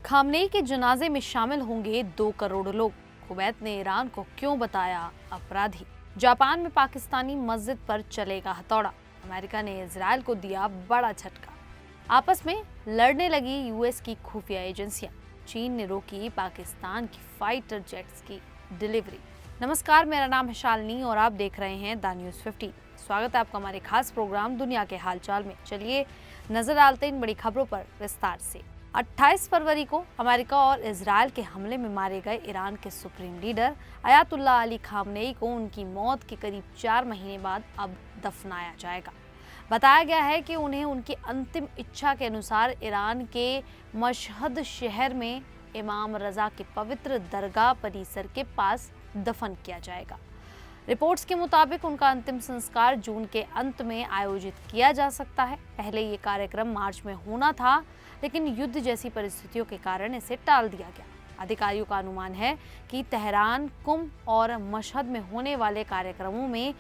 Khamenei के जनाजे में शामिल होंगे 2 करोड़ लोग। कुवैत ने ईरान को क्यों बताया अपराधी। जापान में पाकिस्तानी मस्जिद पर चलेगा हथौड़ा। अमेरिका ने इजरायल को दिया बड़ा झटका। आपस में लड़ने लगी यूएस की खुफिया एजेंसियां। चीन ने रोकी पाकिस्तान की फाइटर जेट्स की डिलीवरी। नमस्कार, मेरा नाम है शालिनी और आप देख रहे हैं द न्यूज़ 50। स्वागत है आपका हमारे खास प्रोग्राम दुनिया के हालचाल में। चलिए नजर डालते हैं इन बड़ी खबरों पर विस्तार से। 28 फरवरी को अमेरिका और इजरायल के हमले में मारे गए ईरान के supreme leader Ayatollah Ali Khamenei को उनकी मौत के करीब 4 महीने बाद अब दफनाया जाएगा। बताया गया है कि उन्हें उनकी अंतिम इच्छा के अनुसार ईरान के मशहद शहर में इमाम रजा के पवित्र दरगाह परिसर के पास दफन किया जाएगा। रिपोर्ट्स के मुताबिक उनका अंतिम संस्कार जून के अंत में आयोजित किया जा सकता है। पहले ये कार्यक्रम मार्च में होना था, लेकिन युद्ध जैसी परिस्थितियों के कारण इसे टाल दिया गया। अधिकारियों का अनुमान है कि तेहरान, कुम और मशहद में होने वाले कार्यक्रमों में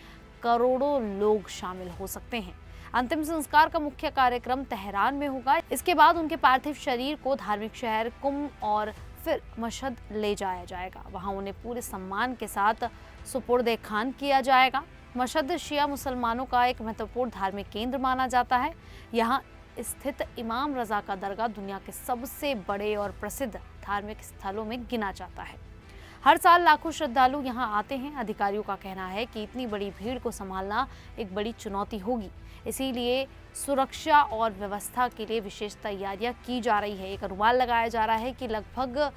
करोड़ों लोग शामिल हो सकते हैं। अंतिम संस्कार का मुख्य कार्यक्रम तेहरान में होगा। इसके बाद उनके पार्थिव शरीर को धार्मिक शहर कुम और फिर मशहद ले जाया जाएगा। वहां उन्हें पूरे सम्मान के साथ सुपुर्द खान किया जाएगा। मशहद शिया मुसलमानों का एक महत्वपूर्ण धार्मिक केंद्र माना जाता है। यहाँ स्थित इमाम रजा का दरगाह दुनिया के सबसे बड़े और प्रसिद्ध धार्मिक स्थलों में गिना जाता है। हर साल लाखों श्रद्धालु यहाँ आते हैं। अधिकारियों का कहना है कि इतनी बड़ी भीड़ को संभालना एक बड़ी चुनौती होगी, इसीलिए सुरक्षा और व्यवस्था के लिए विशेष तैयारियां की जा रही है। एक अनुमान लगाया जा रहा है कि लगभग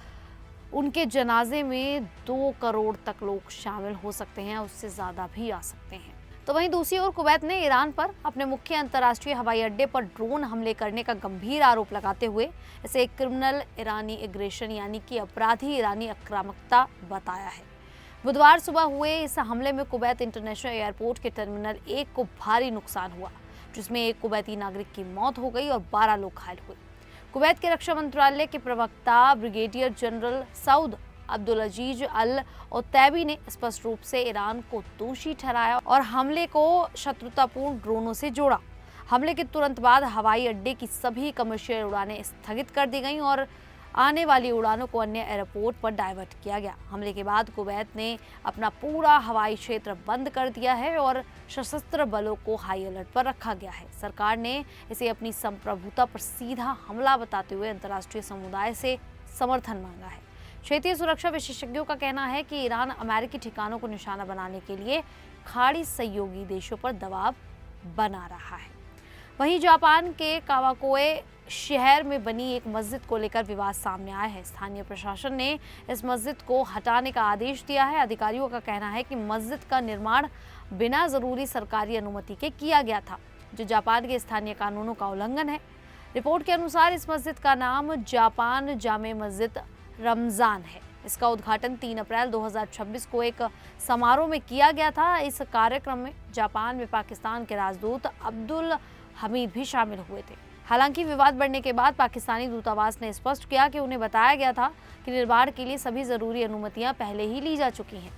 उनके जनाजे में 2 करोड़ तक लोग शामिल हो सकते हैं, उससे ज़्यादा भी आ सकते हैं। तो वहीं दूसरी ओर कुवैत ने ईरान पर अपने मुख्य अंतर्राष्ट्रीय हवाई अड्डे पर ड्रोन हमले करने का गंभीर आरोप लगाते हुए इसे एक क्रिमिनल ईरानी एग्रेशन यानी कि अपराधी ईरानी आक्रामकता बताया है। बुधवार सुबह हुए इस हमले में कुवैत इंटरनेशनल एयरपोर्ट के टर्मिनल 1 को भारी नुकसान हुआ, जिसमें एक कुवैती नागरिक की मौत हो गई और 12 लोग घायल हुए। कुवैत के रक्षा मंत्रालय के प्रवक्ता ब्रिगेडियर जनरल सऊद अब्दुल अजीज अल ओतैबी ने स्पष्ट रूप से ईरान को दोषी ठहराया और हमले को शत्रुतापूर्ण ड्रोनों से जोड़ा। हमले के तुरंत बाद हवाई अड्डे की सभी कमर्शियल उड़ानें स्थगित कर दी गईं और आने वाली उड़ानों को अन्य एयरपोर्ट पर डाइवर्ट किया गया। हमले के बाद कुवैत ने अपना पूरा हवाई क्षेत्र बंद कर दिया है और सशस्त्र बलों को हाई अलर्ट पर रखा गया है। सरकार ने इसे अपनी संप्रभुता पर सीधा हमला बताते हुए अंतर्राष्ट्रीय समुदाय से समर्थन मांगा है। क्षेत्रीय सुरक्षा विशेषज्ञों का कहना है कि ईरान अमेरिकी ठिकानों को निशाना बनाने के लिए खाड़ी सहयोगी देशों पर दबाव बना रहा है। वहीं जापान के कावाकोए शहर में बनी एक मस्जिद को लेकर विवाद सामने आया है। स्थानीय प्रशासन ने इस मस्जिद को हटाने का आदेश दिया है। अधिकारियों का कहना है कि मस्जिद का निर्माण बिना जरूरी सरकारी अनुमति के किया गया था, जो जापान के स्थानीय कानूनों का उल्लंघन है। रिपोर्ट के अनुसार इस मस्जिद का नाम जापान जामे मस्जिद रमजान है। इसका उद्घाटन 3 अप्रैल 2026 को एक समारोह में किया गया था। इस कार्यक्रम में जापान में पाकिस्तान के राजदूत अब्दुल हमीद भी शामिल हुए थे। हालांकि विवाद बढ़ने के बाद पाकिस्तानी दूतावास ने स्पष्ट किया कि उन्हें बताया गया था कि निर्माण के लिए सभी जरूरी अनुमतियां पहले ही ली जा चुकी हैं।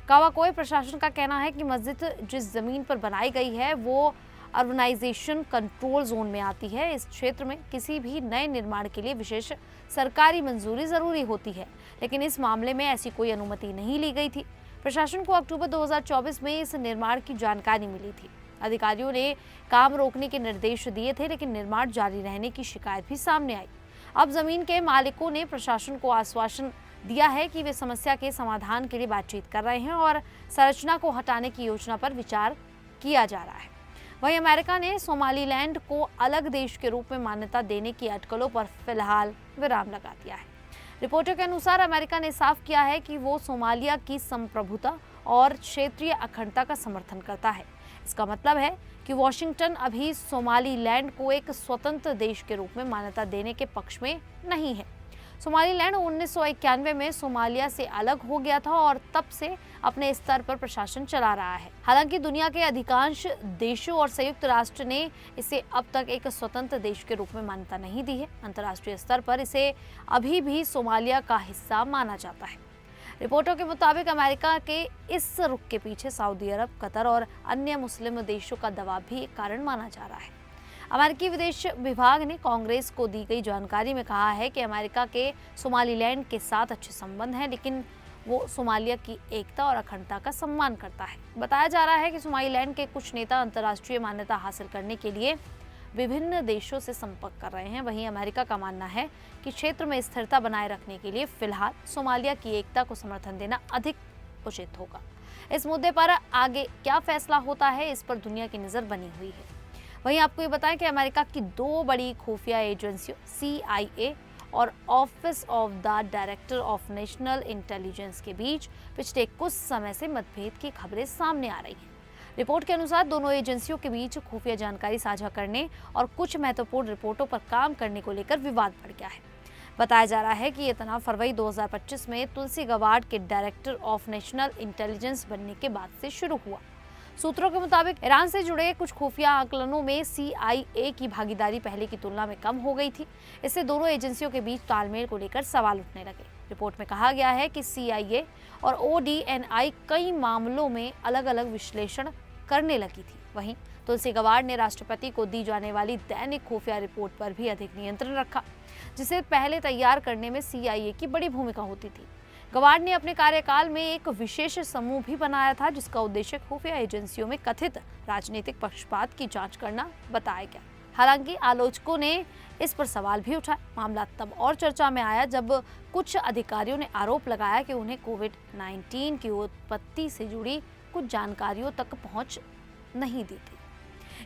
कावाकोए प्रशासन का कहना है कि मस्जिद जिस जमीन पर बनाई गई है वो अर्बनाइजेशन कंट्रोल जोन में आती है। इस क्षेत्र में किसी भी नए निर्माण के लिए विशेष सरकारी मंजूरी जरूरी होती है, लेकिन इस मामले में ऐसी कोई अनुमति नहीं ली गई थी। प्रशासन को अक्टूबर 2024 में इस निर्माण की जानकारी मिली थी। अधिकारियों ने काम रोकने के निर्देश दिए थे, लेकिन निर्माण जारी रहने की शिकायत भी सामने आई। अब जमीन के मालिकों ने प्रशासन को आश्वासन दिया है कि वे समस्या के समाधान के लिए बातचीत कर रहे हैं और संरचना को हटाने की योजना पर विचार किया जा रहा है। वहीं अमेरिका ने सोमालीलैंड को अलग देश के रूप में मान्यता देने की अटकलों पर फिलहाल विराम लगा दिया है। रिपोर्टों के अनुसार अमेरिका ने साफ किया है कि वो सोमालिया की संप्रभुता और क्षेत्रीय अखंडता का समर्थन करता है। इसका मतलब है कि वॉशिंगटन अभी सोमालीलैंड को एक स्वतंत्र देश के रूप में मान्यता देने के पक्ष में नहीं है। सोमालीलैंड 1991 में सोमालिया से अलग हो गया था और तब से अपने स्तर पर प्रशासन चला रहा है। हालांकि दुनिया के अधिकांश देशों और संयुक्त राष्ट्र ने इसे अब तक एक स्वतंत्र देश के रूप में मान्यता नहीं दी है। अंतर्राष्ट्रीय स्तर पर इसे अभी भी सोमालिया का हिस्सा माना जाता है। रिपोर्टों के मुताबिक अमेरिका के इस रुख के पीछे सऊदी अरब, कतर और अन्य मुस्लिम देशों का दबाव भी एक कारण माना जा रहा है। अमेरिकी विदेश विभाग ने कांग्रेस को दी गई जानकारी में कहा है कि अमेरिका के सोमालीलैंड के साथ अच्छे संबंध हैं, लेकिन वो सोमालिया की एकता और अखंडता का सम्मान करता है। बताया जा रहा है कि सोमालीलैंड के कुछ नेता अंतर्राष्ट्रीय मान्यता हासिल करने के लिए विभिन्न देशों से संपर्क कर रहे हैं। वहीं अमेरिका का मानना है कि क्षेत्र में स्थिरता बनाए रखने के लिए फिलहाल सोमालिया की एकता को समर्थन देना अधिक उचित होगा। इस मुद्दे पर आगे क्या फैसला होता है, इस पर दुनिया की नजर बनी हुई है। वहीं आपको ये बताएं कि अमेरिका की दो बड़ी खुफिया एजेंसियों CIA और office of the director of national intelligence के बीच पिछले कुछ समय से मतभेद की खबरें सामने आ रही हैं। रिपोर्ट के अनुसार दोनों एजेंसियों के बीच खुफिया जानकारी साझा करने और कुछ महत्वपूर्ण रिपोर्टों पर काम करने को लेकर विवाद बढ़ गया है। बताया जा रहा है कि ये तनाव फरवरी 2025 में तुलसी गवार्ड के डायरेक्टर ऑफ नेशनल इंटेलिजेंस बनने के बाद से शुरू हुआ। सूत्रों के मुताबिक ईरान से जुड़े कुछ खुफिया आकलनों में CIA की भागीदारी पहले की तुलना में कम हो गई थी। इससे दोनों एजेंसियों के बीच तालमेल को लेकर सवाल उठने लगे। रिपोर्ट में कहा गया है कि CIA और ODNI कई मामलों में अलग अलग विश्लेषण करने लगी थी। वहीं तुलसी गवार्ड ने राष्ट्रपति को दी जाने वाली दैनिक खुफिया रिपोर्ट पर भी अधिक नियंत्रण रखा, जिसे पहले तैयार करने में CIA की बड़ी भूमिका होती थी। गवार्ड ने अपने कार्यकाल में एक विशेष समूह भी बनाया था, जिसका उद्देश्य खुफिया एजेंसियों में कथित राजनीतिक पक्षपात की जांच करना बताया गया। हालांकि आलोचकों ने इस पर सवाल भी उठाए। मामला तब और चर्चा में आया जब कुछ अधिकारियों ने आरोप लगाया कि उन्हें कोविड-19 की उत्पत्ति से जुड़ी कुछ जानकारियों तक पहुंच नहीं दी थी।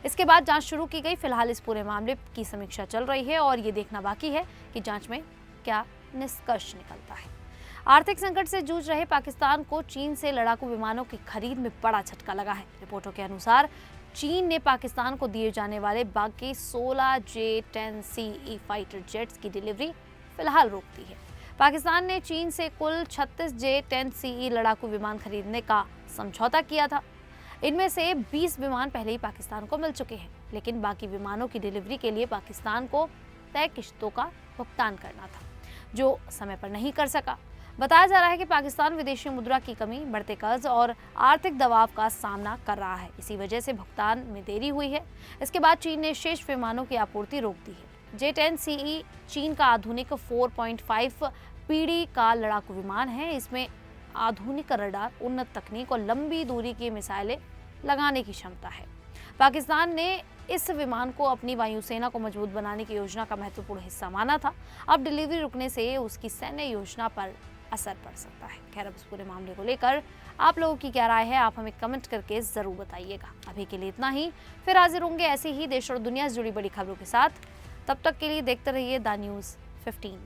इसके बाद जांच शुरू की गई। फिलहाल इस पूरे मामले की समीक्षा चल रही है और ये देखना बाकी है कि जांच में क्या निष्कर्ष निकलता है। आर्थिक संकट से जूझ रहे पाकिस्तान को चीन से लड़ाकू विमानों की खरीद में बड़ा झटका लगा है। रिपोर्टों के अनुसार चीन ने पाकिस्तान को दिए जाने वाले बाकी 16 J-10CE फाइटर जेट्स की डिलीवरी फिलहाल रोक दी है। पाकिस्तान ने चीन से कुल 36 J-10CE लड़ाकू विमान खरीदने का समझौता किया था। इनमें से 20 विमान पहले ही पाकिस्तान को मिल चुके हैं, लेकिन बाकी विमानों की डिलीवरी के लिए पाकिस्तान को तय किश्तों का भुगतान करना था, जो समय पर नहीं कर सका। बताया जा रहा है कि पाकिस्तान विदेशी मुद्रा की कमी, बढ़ते कर्ज और आर्थिक दबाव का सामना कर रहा है। इसी वजह से भुगतान में देरी हुई है। इसके बाद चीन ने शेष विमानों की आपूर्ति रोक दी है। J-10CE चीन का आधुनिक 4.5 पीढ़ी का लड़ाकू विमान है। इसमें आधुनिक रडार, उन्नत तकनीक और लंबी दूरी की मिसाइलें लगाने की क्षमता है। पाकिस्तान ने इस विमान को अपनी वायुसेना को मजबूत बनाने की योजना का महत्वपूर्ण हिस्सा माना था। अब डिलीवरी रुकने से उसकी सैन्य योजना पर असर पड़ सकता है। खैर, अब इस पूरे मामले को लेकर आप लोगों की क्या राय है, आप हमें कमेंट करके जरूर बताइएगा। अभी के लिए इतना ही, फिर हाजिर होंगे ऐसे ही देश और दुनिया से जुड़ी बड़ी खबरों के साथ। तब तक के लिए देखते रहिए द न्यूज़ 15।